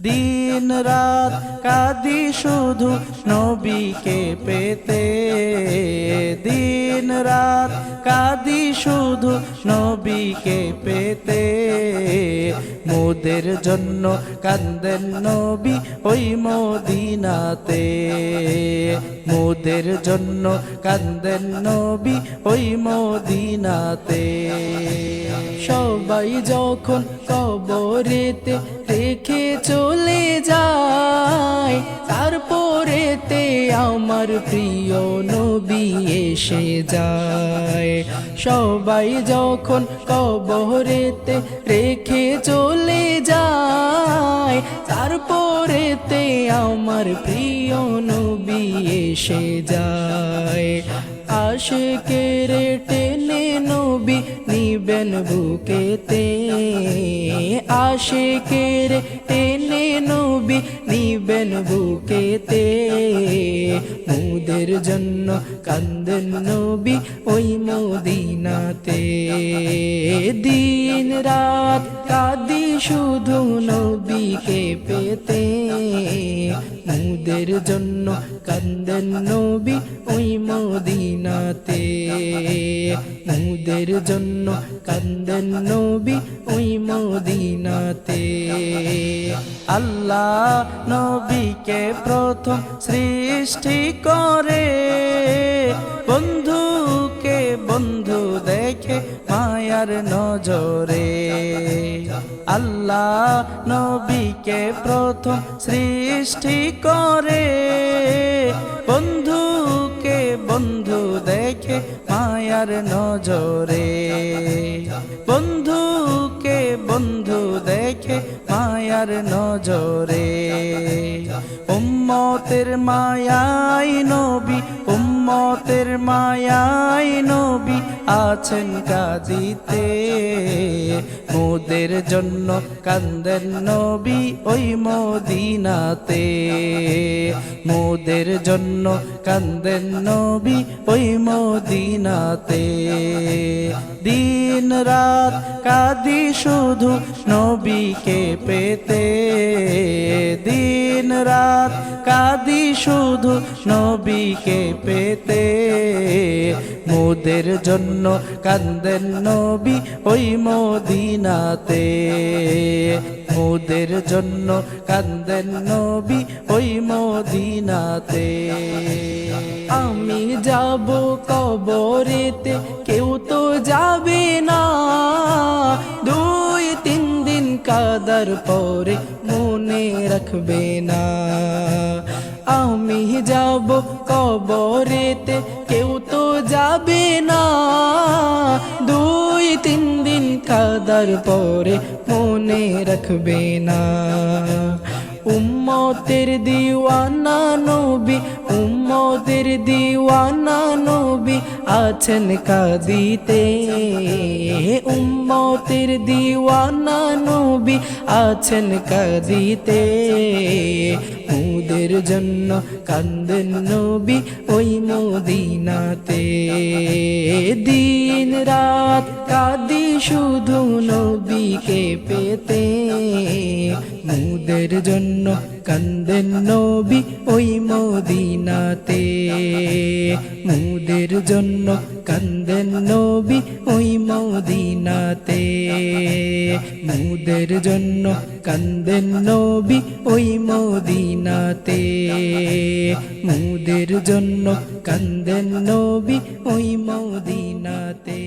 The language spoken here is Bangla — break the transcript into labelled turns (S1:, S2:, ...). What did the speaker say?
S1: দিন রাত কাঁদি শুধু নবীকে পেতে, দিন রাত কাঁদি শুধু নবীকে পেতে। মোদের জন্য কান্দেন নবী ওই মদিনাতে, মোদের জন্য কান্দেন নবী ওই মদিনাতে। সবাই যখন কবরেতে রেখে চলে যায়, তারপরেতে আমার প্রিয় নবী এসে যায়। সবাই যখন কবরেতে রেখে চলে যায়, তারপরেতে আমার প্রিয় নবী এসে যায়। আশিকের টেনে নবী নিবেন বুকেতে, আশিকের টেনে নবী নিবেন বুকেতে। মোদের জন্য কান্দেন নবী ওই মদিনাতে, দিন রাত কাঁদি শুধু নবীকে পেতে। মোদের জন্য কান্দেন নবী ওই মদিনাতে, মোদের জন্য কান্দেন নবী ওই মদিনাতে। আল্লাহ নবীকে প্রথম সৃষ্টি করে, বন্ধুকে বন্ধু দেখে মায়ার নজরে। আল্লাহ নবীকে প্রথম সৃষ্টি করে, বন্ধুকে বন্ধু দেখে মায়ার নজরে। বন্ধুকে বন্ধু দেখে মায়ার নজরে। উম্মতের মায়াই নবী, উম্মতের মায়াই নবী আছেন কাঁদিতে। মোদের জন্য কান্দেন নবী ওই মদিনাতে, মোদের জন্য কান্দেন নবী ওই মদিনাতে। দিন রাত কাঁদি শুধু নবীকে পেতে, দিন রাত কাঁদি শুধু নবীকে পেতে। মোদের জন্য কান্দেন নবী ওই মদিনাতে, মোদের জন্য কান্দেন নবী ওই মদিনাতে। আমি যাব কবরেতে কেউ তো যাবে না, 2-3 দিন কাদার পরে মনে রাখবে না। আমি যাব কবরেতে কেউ তো যাবে না, 2-3 দিন কাদার পরে মনে রাখবে না। উম্মতের দিওয়ানা নবী, উম্মতের দিওয়ানা নবী আছেন কাঁদিতে। উম্মতের দিওয়ানা নবী আছেন কাঁদিতে। মোদের জন্য কান্দেন নবী ওই মদিনাতে, দিন রাত কাঁদি শুধু নবীকে পেতে। মোদের জন্য কান্দেন নবী ওই মদিনাতে, মোদের জন্য কান্দেন নবী ওই মদিনাতে। মোদের জন্য কান্দেন নবী ওই মদিনাতে, মোদের জন্য কান্দেন নবী ওই মদিনাতে।